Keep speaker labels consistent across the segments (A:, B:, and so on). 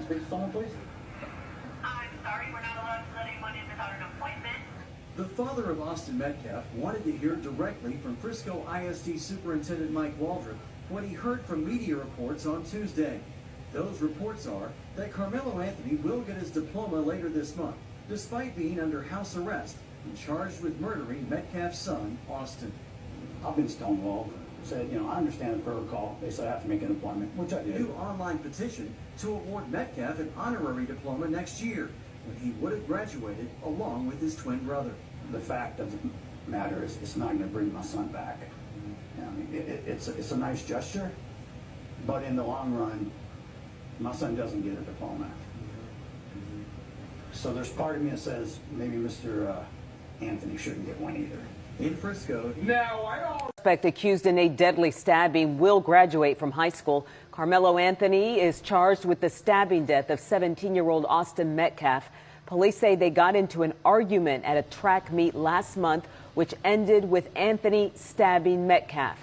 A: I speak to someone, please?
B: I'm sorry, we're not allowed to let anyone in without an appointment.
C: The father of Austin Metcalf wanted to hear directly from Frisco ISD Superintendent Mike Waldrop what he heard from media reports on Tuesday. Those reports are that Karmelo Anthony will get his diploma later this month, despite being under house arrest and charged with murdering Metcalf's son, Austin.
A: I've been stonewalled. Said, I understand the protocol. They said I have to make an appointment, which I did.
C: New online petition to award Metcalf an honorary diploma next year, when he would have graduated along with his twin brother.
A: The fact of the matter is, it's not going to bring my son back. It's a nice gesture, but in the long run, my son doesn't get a diploma. So there's part of me that says maybe Mr. Anthony shouldn't get one either.
C: In Frisco.
D: Now, I don't.
E: Suspect accused in a deadly stabbing will graduate from high school. Karmelo Anthony is charged with the stabbing death of 17-year-old Austin Metcalf. Police say they got into an argument at a track meet last month, which ended with Anthony stabbing Metcalf.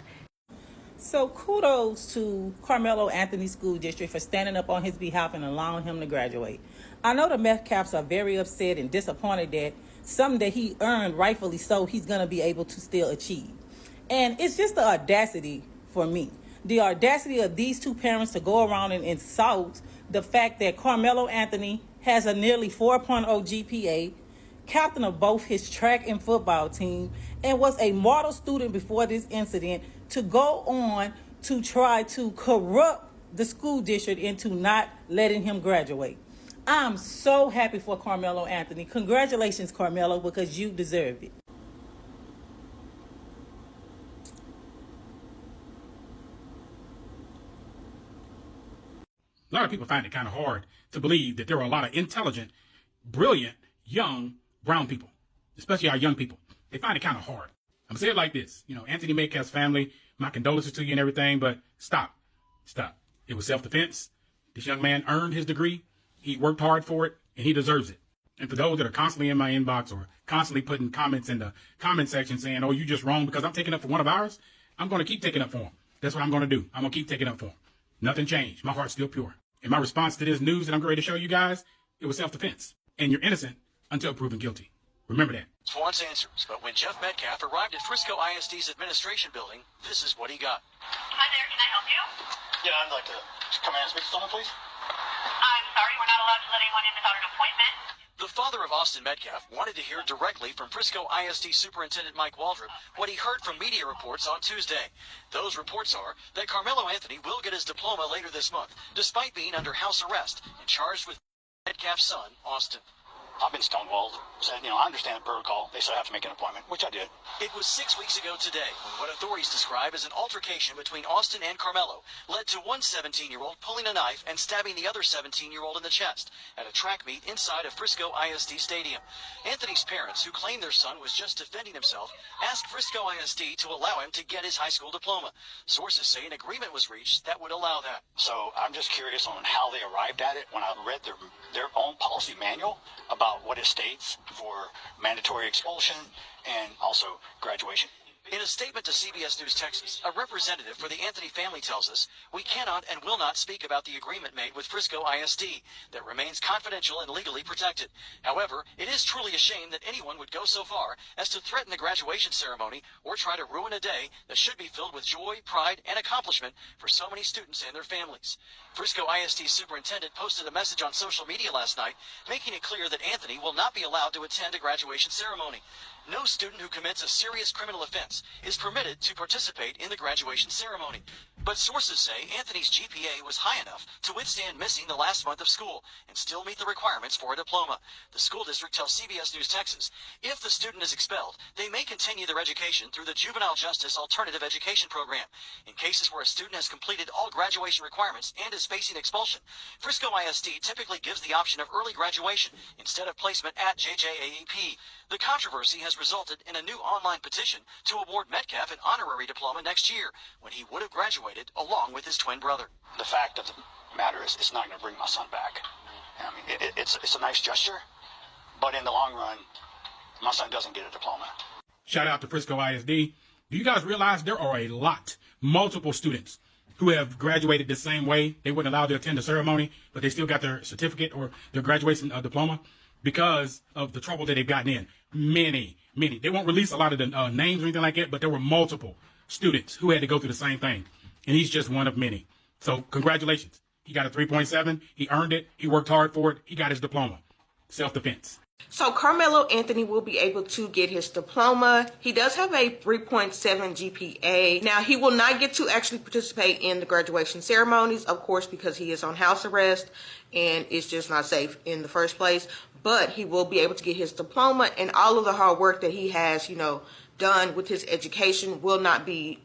F: So kudos to Karmelo Anthony School District for standing up on his behalf and allowing him to graduate. I know the Metcalfs are very upset and disappointed that something that he earned, rightfully so, he's going to be able to still achieve. And it's just the audacity for me. The audacity of these two parents to go around and insult the fact that Karmelo Anthony has a nearly 4.0 GPA, captain of both his track and football team, and was a model student before this incident, to go on to try to corrupt the school district into not letting him graduate. I'm so happy for Karmelo Anthony. Congratulations, Karmelo, because you deserve it.
D: A lot of people find it kind of hard to believe that there are a lot of intelligent, brilliant, young brown people, especially our young people. They find it kind of hard. I'm going to say it like this. Anthony Metcalf's family, my condolences to you and everything, but stop. It was self-defense. This young man earned his degree. He worked hard for it, and he deserves it. And for those that are constantly in my inbox or constantly putting comments in the comment section saying, oh, you just wrong because I'm taking up for one of ours, I'm going to keep taking up for him. That's what I'm going to do. I'm going to keep taking up for him. Nothing changed. My heart's still pure. And my response to this news that I'm ready to show you guys, it was self-defense. And you're innocent until proven guilty. Remember that.
G: Wants answers, but when Jeff Metcalf arrived at Frisco ISD's administration building, this is what he got.
B: Hi there, can I help you?
A: Yeah, I'd like to come in and speak to someone, please.
B: I'm sorry, we're not allowed to let anyone in without an appointment.
G: The father of Austin Metcalf wanted to hear directly from Frisco ISD Superintendent Mike Waldrop what he heard from media reports on Tuesday. Those reports are that Karmelo Anthony will get his diploma later this month, despite being under house arrest and charged with Metcalf's son, Austin.
A: I've been stonewalled. Said, I understand the protocol. They said I have to make an appointment, which I did.
G: It was 6 weeks ago today when what authorities describe as an altercation between Austin and Karmelo led to one 17-year-old pulling a knife and stabbing the other 17-year-old in the chest at a track meet inside of Frisco ISD Stadium. Anthony's parents, who claimed their son was just defending himself, asked Frisco ISD to allow him to get his high school diploma. Sources say an agreement was reached that would allow that.
A: So I'm just curious on how they arrived at it when I read their own policy manual about what it states for mandatory expulsion and also graduation.
G: In a statement to CBS News Texas, a representative for the Anthony family tells us, we cannot and will not speak about the agreement made with Frisco ISD that remains confidential and legally protected. However, it is truly a shame that anyone would go so far as to threaten the graduation ceremony or try to ruin a day that should be filled with joy, pride, and accomplishment for so many students and their families. Frisco ISD superintendent posted a message on social media last night, making it clear that Anthony will not be allowed to attend a graduation ceremony. No student who commits a serious criminal offense is permitted to participate in the graduation ceremony. But sources say Anthony's GPA was high enough to withstand missing the last month of school and still meet the requirements for a diploma. The school district tells CBS News Texas, if the student is expelled, they may continue their education through the Juvenile Justice Alternative Education Program. In cases where a student has completed all graduation requirements and is facing expulsion, Frisco ISD typically gives the option of early graduation instead of placement at JJAEP. The controversy has resulted in a new online petition to award Metcalf an honorary diploma next year when he would have graduated along with his twin brother.
A: The fact of the matter is, it's not going to bring my son back. It's a nice gesture, but in the long run, my son doesn't get a diploma.
D: Shout out to Frisco ISD. Do you guys realize there are a lot, multiple students who have graduated the same way. They weren't allowed to attend the ceremony, but they still got their certificate or their graduation diploma because of the trouble that they've gotten in. Many. They won't release a lot of the names or anything like that, but there were multiple students who had to go through the same thing. And he's just one of many. So congratulations. He got a 3.7. He earned it. He worked hard for it. He got his diploma. Self-defense.
H: So Karmelo Anthony will be able to get his diploma. He does have a 3.7 GPA. Now, he will not get to actually participate in the graduation ceremonies, of course, because he is on house arrest and it's just not safe in the first place. But he will be able to get his diploma, and all of the hard work that he has, done with his education will not be,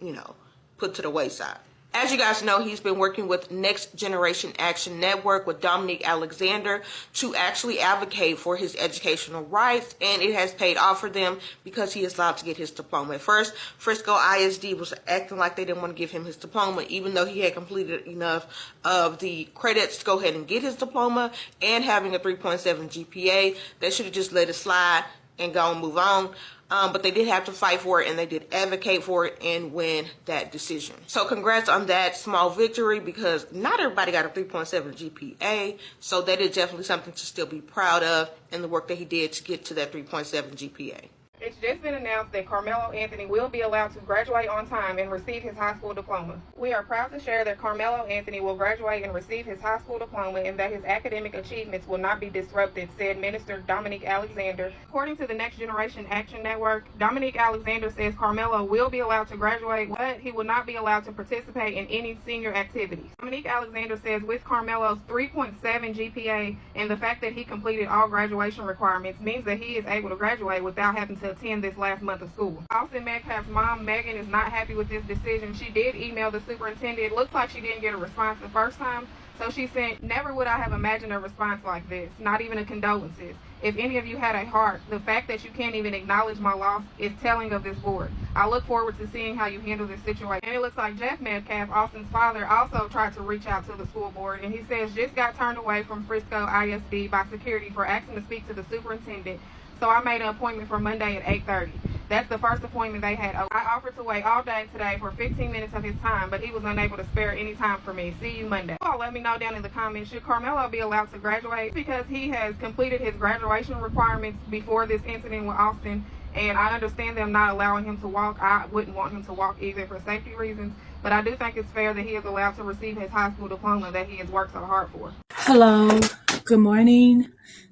H: put to the wayside. As you guys know, he's been working with Next Generation Action Network with Dominique Alexander to actually advocate for his educational rights, and it has paid off for them because he is allowed to get his diploma. At first, Frisco ISD was acting like they didn't want to give him his diploma, even though he had completed enough of the credits to go ahead and get his diploma, and having a 3.7 GPA. They should have just let it slide and go and move on. But they did have to fight for it, and they did advocate for it and win that decision. So congrats on that small victory, because not everybody got a 3.7 GPA. So that is definitely something to still be proud of in the work that he did to get to that 3.7 GPA.
I: It's just been announced that Karmelo Anthony will be allowed to graduate on time and receive his high school diploma. We are proud to share that Karmelo Anthony will graduate and receive his high school diploma, and that his academic achievements will not be disrupted, said Minister Dominique Alexander. According to the Next Generation Action Network, Dominique Alexander says Karmelo will be allowed to graduate, but he will not be allowed to participate in any senior activities. Dominique Alexander says with Karmelo's 3.7 GPA and the fact that he completed all graduation requirements means that he is able to graduate without having to attend this last month of school. Austin Metcalf's mom, Megan, is not happy with this decision. She did email the superintendent. It looks like she didn't get a response the first time. So she said, "Never would I have imagined a response like this, not even a condolences. If any of you had a heart, the fact that you can't even acknowledge my loss is telling of this board. I look forward to seeing how you handle this situation." And it looks like Jeff Metcalf, Austin's father, also tried to reach out to the school board, and he says just got turned away from Frisco ISD by security for asking to speak to the superintendent. So I made an appointment for Monday at 8:30. That's the first appointment they had. I offered to wait all day today for 15 minutes of his time, but he was unable to spare any time for me. See you Monday. Let me know down in the comments, should Karmelo be allowed to graduate? Because he has completed his graduation requirements before this incident with Austin, and I understand them not allowing him to walk. I wouldn't want him to walk either for safety reasons, but I do think it's fair that he is allowed to receive his high school diploma that he has worked so hard for.
J: Hello, good morning,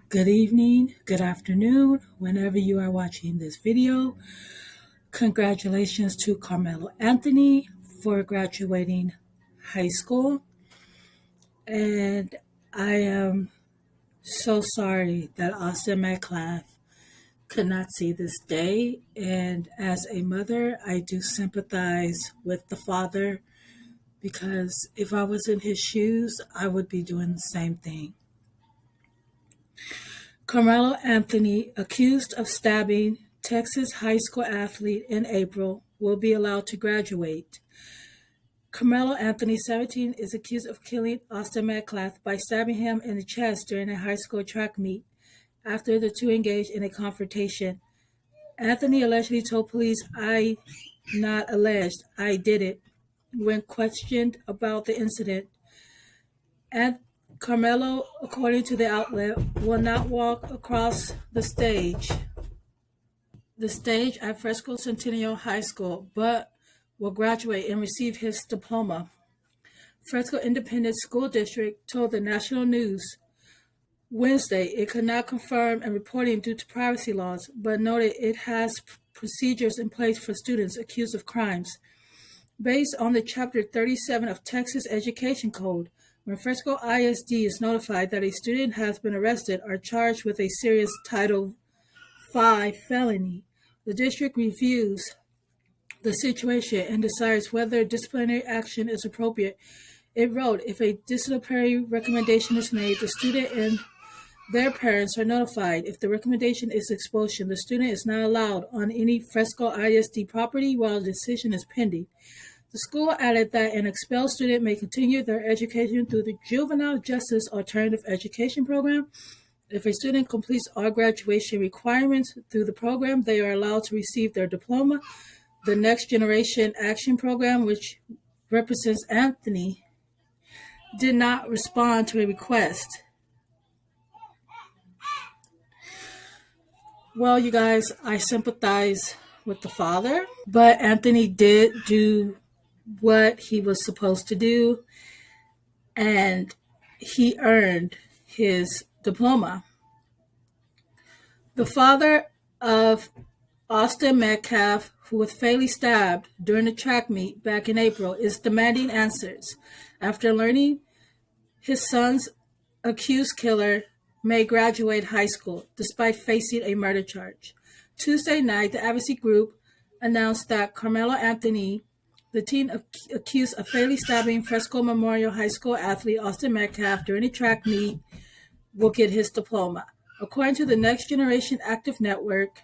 J: good evening, good afternoon, whenever you are watching this video. Congratulations to Karmelo Anthony for graduating high school. And I am so sorry that Austin Metcalf could not see this day. And as a mother, I do sympathize with the father, because if I was in his shoes, I would be doing the same thing. Karmelo Anthony, accused of stabbing Texas high school athlete in April, will be allowed to graduate. Karmelo Anthony, 17, is accused of killing Austin Metcalf by stabbing him in the chest during a high school track meet after the two engaged in a confrontation. Anthony allegedly told police, "I not alleged, I did it," when questioned about the incident. And Karmelo, according to the outlet, will not walk across the stage at Frisco Centennial High School, but will graduate and receive his diploma. Frisco Independent School District told the National News Wednesday it could not confirm and reporting due to privacy laws, but noted it has procedures in place for students accused of crimes. Based on the Chapter 37 of Texas Education Code, when Frisco ISD is notified that a student has been arrested or charged with a serious Title V felony, the district reviews the situation and decides whether disciplinary action is appropriate. It wrote, if a disciplinary recommendation is made, the student and their parents are notified. If the recommendation is expulsion, the student is not allowed on any Frisco ISD property while the decision is pending. The school added that an expelled student may continue their education through the Juvenile Justice Alternative Education Program. If a student completes all graduation requirements through the program, they are allowed to receive their diploma. The Next Generation Action Program, which represents Anthony, did not respond to a request. Well, you guys, I sympathize with the father, but Anthony did do what he was supposed to do, and he earned his diploma. The father of Austin Metcalf, who was fatally stabbed during a track meet back in April, is demanding answers after learning his son's accused killer may graduate high school despite facing a murder charge. Tuesday night, the advocacy group announced that Karmelo Anthony, the teen accused of fatally stabbing Fresco Memorial High School athlete Austin Metcalf during a track meet, will get his diploma. According to the Next Generation Active Network,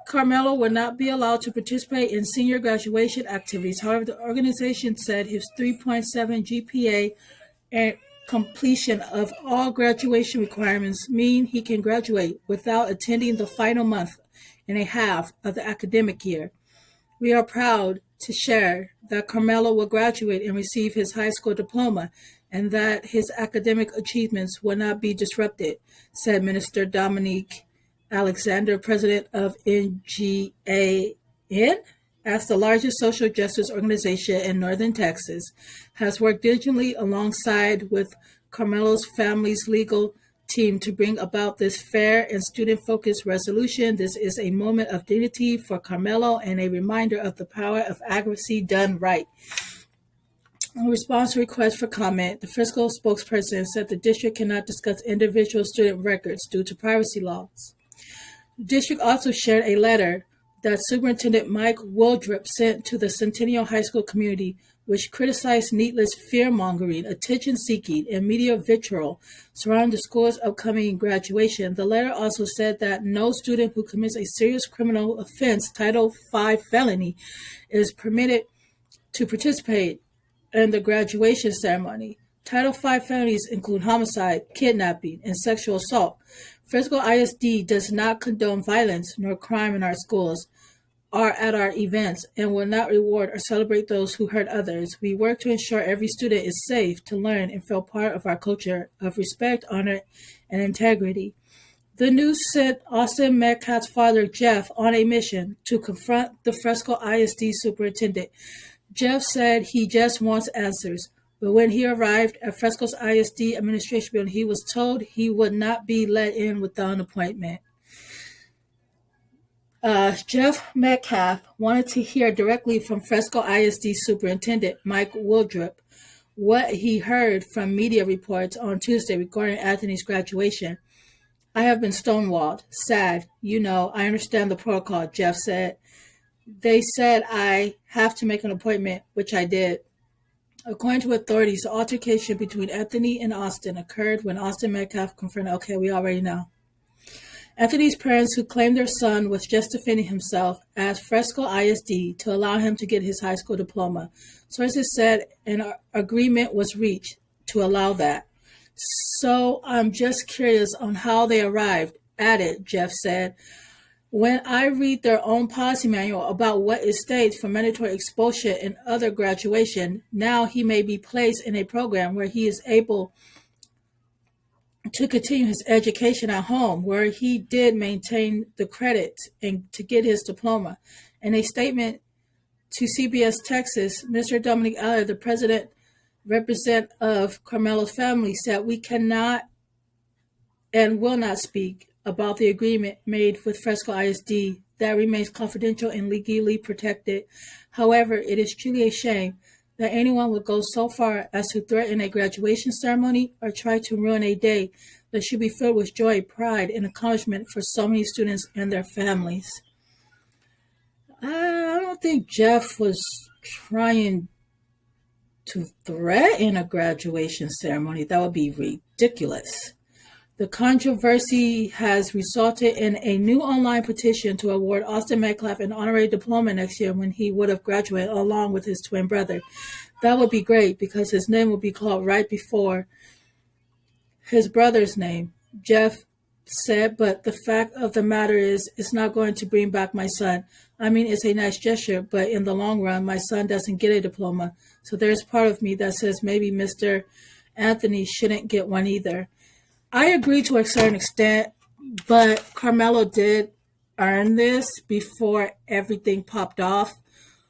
J: Karmelo would not be allowed to participate in senior graduation activities. However, the organization said his 3.7 GPA and completion of all graduation requirements mean he can graduate without attending the final month and a half of the academic year. We are proud to share that Karmelo will graduate and receive his high school diploma and that his academic achievements will not be disrupted, said Minister Dominique Alexander, president of NGAN, as the largest social justice organization in Northern Texas, has worked diligently alongside with Karmelo's family's legal team to bring about this fair and student-focused resolution. This is a moment of dignity for Karmelo and a reminder of the power of advocacy done right. In response to requests for comment, the Frisco spokesperson said the district cannot discuss individual student records due to privacy laws. The district also shared a letter that Superintendent Mike Wildrop sent to the Centennial High School community, which criticized needless fear-mongering, attention-seeking, and media vitriol surrounding the school's upcoming graduation. The letter also said that no student who commits a serious criminal offense, Title V felony, is permitted to participate in the graduation ceremony. Title V felonies include homicide, kidnapping, and sexual assault. Frisco ISD does not condone violence nor crime in our schools or at our events and will not reward or celebrate those who hurt others. We work to ensure every student is safe to learn and feel part of our culture of respect, honor, and integrity. The news sent Austin Metcalf's father, Jeff, on a mission to confront the Fresco ISD superintendent. Jeff said he just wants answers, but when he arrived at Fresco's ISD administration building, he was told he would not be let in without an appointment. Jeff Metcalf wanted to hear directly from Fresco ISD Superintendent Mike Wildrop what he heard from media reports on Tuesday regarding Anthony's graduation. I have been stonewalled, sad. I understand the protocol, Jeff said. They said I have to make an appointment, which I did. According to authorities, the altercation between Anthony and Austin occurred when Austin Metcalf confronted, okay, we already know. Anthony's parents, who claimed their son was just defending himself, asked Fresco ISD to allow him to get his high school diploma. Sources said an agreement was reached to allow that. So I'm just curious on how they arrived at it, Jeff said. When I read their own policy manual about what is staged for mandatory exposure and other graduation, now he may be placed in a program where he is able to continue his education at home, where he did maintain the credit and to get his diploma. In a statement to CBS Texas, Mr. Dominic Aller, the president representative of Karmelo's family, said, "We cannot and will not speak about the agreement made with Fresco ISD. That remains confidential and legally protected. However, it is truly a shame that anyone would go so far as to threaten a graduation ceremony or try to ruin a day that should be filled with joy, pride, and accomplishment for so many students and their families." I don't think Jeff was trying to threaten a graduation ceremony. That would be ridiculous. The controversy has resulted in a new online petition to award Austin Metcalf an honorary diploma next year when he would have graduated along with his twin brother. That would be great because his name would be called right before his brother's name. Jeff said, but the fact of the matter is, it's not going to bring back my son. I mean, it's a nice gesture, but in the long run, my son doesn't get a diploma. So there's part of me that says maybe Mr. Anthony shouldn't get one either. I agree to a certain extent, but Karmelo did earn this before everything popped off.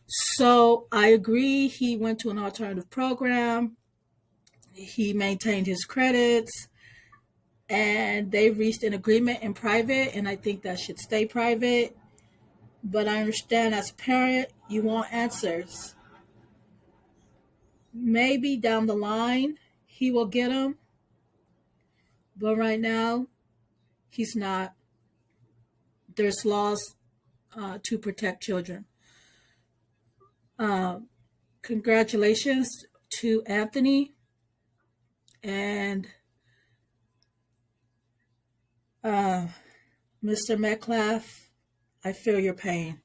J: So I agree he went to an alternative program. He maintained his credits and they reached an agreement in private, and I think that should stay private. But I understand as a parent, you want answers. Maybe down the line, he will get them, but right now, he's not. There's laws to protect children. Congratulations to Anthony and Mr. Metcalf. I feel your pain.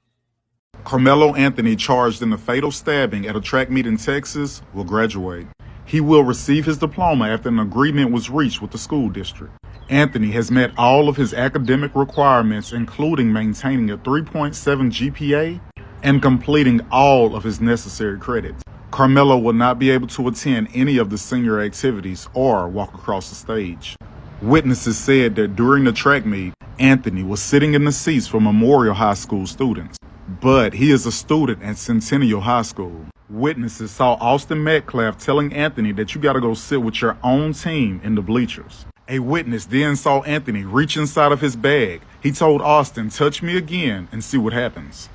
K: Karmelo Anthony, charged in a fatal stabbing at a track meet in Texas, will graduate. He will receive his diploma after an agreement was reached with the school district. Anthony has met all of his academic requirements, including maintaining a 3.7 GPA and completing all of his necessary credits. Karmelo will not be able to attend any of the senior activities or walk across the stage. Witnesses said that during the track meet, Anthony was sitting in the seats for Memorial High School students, but he is a student at Centennial High School. Witnesses saw Austin Metcalf telling Anthony that you got to go sit with your own team in the bleachers. A witness then saw Anthony reach inside of his bag. He told Austin, "Touch me again and see what happens."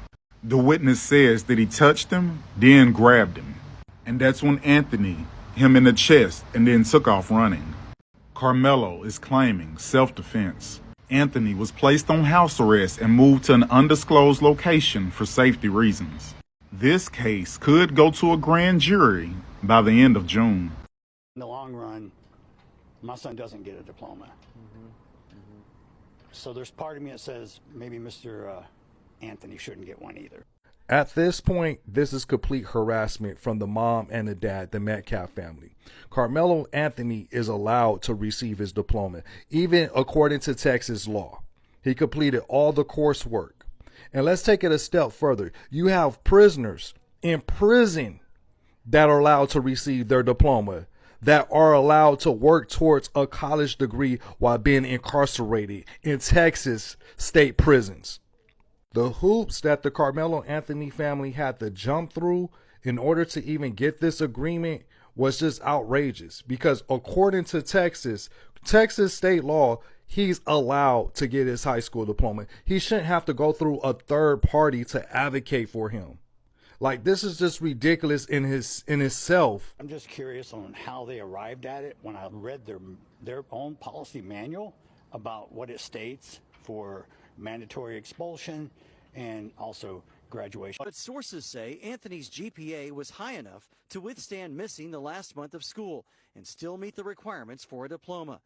K: The witness says that he touched him, then grabbed him. And that's when Anthony hit him in the chest and then took off running. Karmelo is claiming self-defense. Anthony was placed on house arrest and moved to an undisclosed location for safety reasons. This case could go to a grand jury by the end of June.
A: In the long run, my son doesn't get a diploma. So there's part of me that says maybe Mr. Anthony shouldn't get one either.
L: At this point, this is complete harassment from the mom and the dad, the Metcalf family. Karmelo Anthony is allowed to receive his diploma, even according to Texas law. He completed all the coursework. And let's take it a step further. You have prisoners in prison that are allowed to receive their diploma, that are allowed to work towards a college degree while being incarcerated in Texas state prisons. The hoops that the Karmelo Anthony family had to jump through in order to even get this agreement was just outrageous, because according to Texas state law, he's allowed to get his high school diploma. He shouldn't have to go through a third party to advocate for him. Like, this is just ridiculous in itself.
A: I'm just curious on how they arrived at it when I read their own policy manual about what it states for mandatory expulsion and also graduation.
C: But sources say Anthony's GPA was high enough to withstand missing the last month of school and still meet the requirements for a diploma.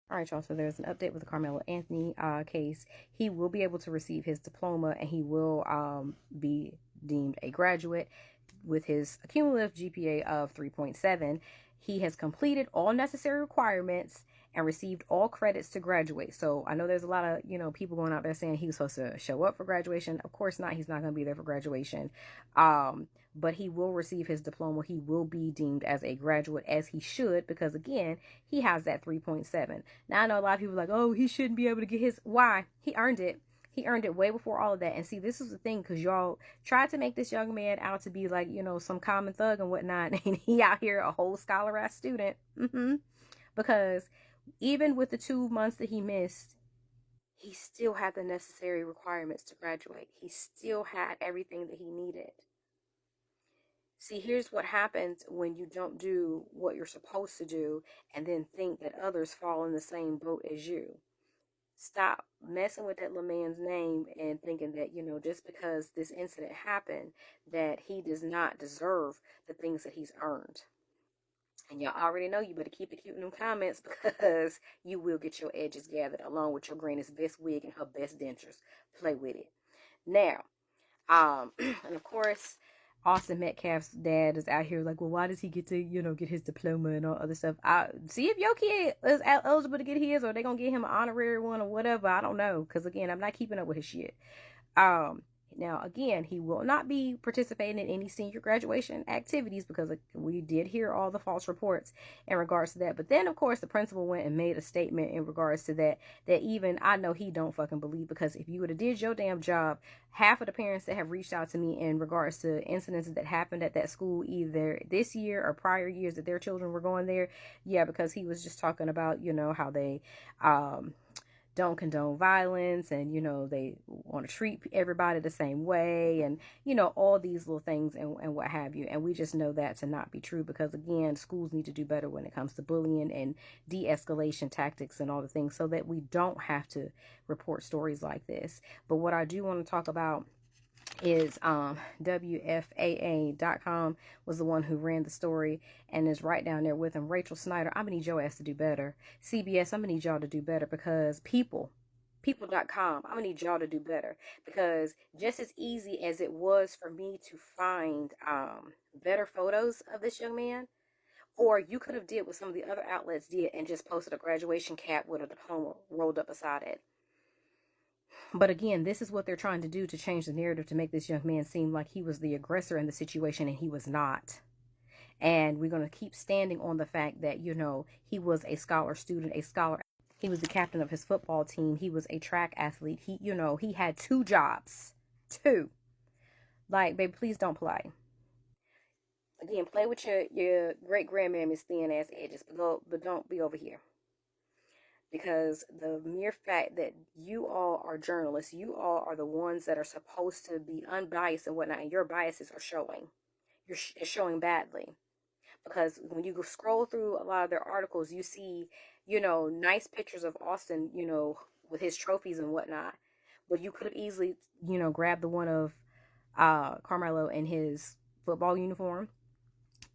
M: All right, y'all, so there's an update with the Karmelo Anthony case. He will be able to receive his diploma, and he will be deemed a graduate with his cumulative GPA of 3.7. He has completed all necessary requirements and received all credits to graduate. So I know there's a lot of, people going out there saying he was supposed to show up for graduation. Of course not. He's not going to be there for graduation. But he will receive his diploma. He will be deemed as a graduate, as he should, because again, he has that 3.7. Now I know a lot of people are like, oh, he shouldn't be able to get his. Why? He earned it. He earned it way before all of that. And see, this is the thing, because y'all tried to make this young man out to be like, some common thug and whatnot. And he out here a whole scholar-ass student. Because even with the 2 months that he missed, he still had the necessary requirements to graduate. He still had everything that he needed. See, here's what happens when you don't do what you're supposed to do and then think that others fall in the same boat as you. Stop messing with that little man's name and thinking that, just because this incident happened, that he does not deserve the things that he's earned. And y'all already know you better keep it cute in them comments, because you will get your edges gathered along with your granny's best wig and her best dentures. Play with it. Now, and of course, Austin Metcalf's dad is out here like, well, why does he get to, you know, get his diploma and all other stuff? See if your kid is eligible to get his, or they gonna get him an honorary one or whatever. I don't know, because again, I'm not keeping up with his shit. Now, again, he will not be participating in any senior graduation activities because we did hear all the false reports in regards to that. But then, of course, the principal went and made a statement in regards to that even I know he don't fucking believe, because if you would have did your damn job, half of the parents that have reached out to me in regards to incidents that happened at that school either this year or prior years that their children were going there, yeah, because he was just talking about, you know, how they don't condone violence, and, you know, they want to treat everybody the same way, and, you know, all these little things and what have you. And we just know that to not be true, because again, schools need to do better when it comes to bullying and de-escalation tactics and all the things, so that we don't have to report stories like this. But what I do want to talk about is WFAA.com was the one who ran the story, and is right down there with him. Rachel Snyder, I'm gonna need your ass to do better. CBS, I'm gonna need y'all to do better, because people.com, I'm gonna need y'all to do better, because just as easy as it was for me to find better photos of this young man, or you could have did what some of the other outlets did and just posted a graduation cap with a diploma rolled up beside it. But again, this is what they're trying to do to change the narrative, to make this young man seem like he was the aggressor in the situation, and he was not. And we're going to keep standing on the fact that, you know, he was a scholar student, a scholar. He was the captain of his football team. He was a track athlete. He, you know, he had 2 jobs. 2. Like, baby, please don't play. Again, play with your great-grandmammy's thin-ass edges, but don't be over here. Because the mere fact that you all are journalists, you all are the ones that are supposed to be unbiased and whatnot, and your biases are showing. It's showing badly. Because when you scroll through a lot of their articles, you see, you know, nice pictures of Austin, you know, with his trophies and whatnot. But you could have easily, you know, grabbed the one of Karmelo in his football uniform,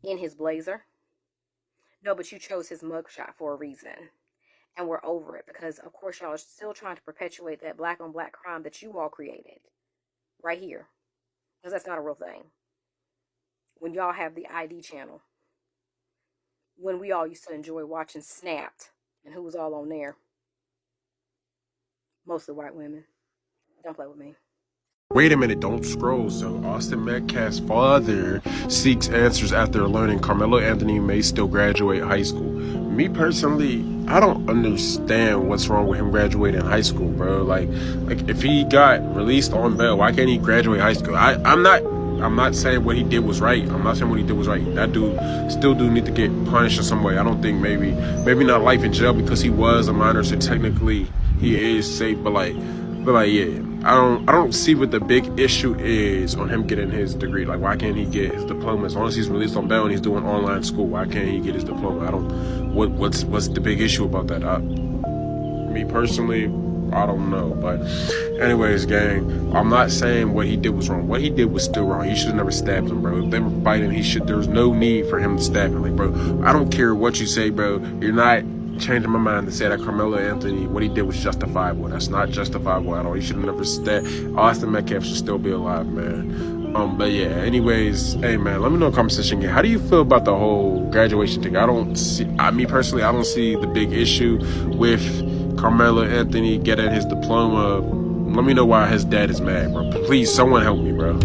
M: in his blazer. No, but you chose his mugshot for a reason. And we're over it, because, of course, y'all are still trying to perpetuate that black-on-black crime that you all created right here. Because that's not a real thing. When y'all have the ID channel. When we all used to enjoy watching Snapped. And who was all on there? Mostly white women. Don't play with me.
N: Wait a minute, don't scroll. So Austin Metcalf's father seeks answers after learning Karmelo Anthony may still graduate high school. Me personally, I don't understand what's wrong with him graduating high school, bro. Like if he got released on bail, why can't he graduate high school? I'm not saying what he did was right. I'm not saying what he did was right. That dude still do need to get punished in some way. I don't think maybe not life in jail, because he was a minor, so technically he is safe. But yeah, I don't see what the big issue is on him getting his degree. Like, why can't he get his diploma? As long as he's released on bail and he's doing online school, why can't he get his diploma? What's the big issue about that? Me personally, I don't know. But anyways, gang, I'm not saying what he did was wrong. What he did was still wrong. He should have never stabbed him, bro. If they were fighting, there's no need for him to stab him. Like, bro, I don't care what you say, bro. You're not changing my mind to say that Karmelo Anthony, what he did was justifiable. That's not justifiable at all. He should have never stabbed. Austin Metcalf should still be alive, man. But yeah, anyways, hey man, let me know in the comment section again. How do you feel about the whole graduation thing? Me personally, I don't see the big issue with Karmelo Anthony getting his diploma. Let me know why his dad is mad, bro. Please, someone help me, bro.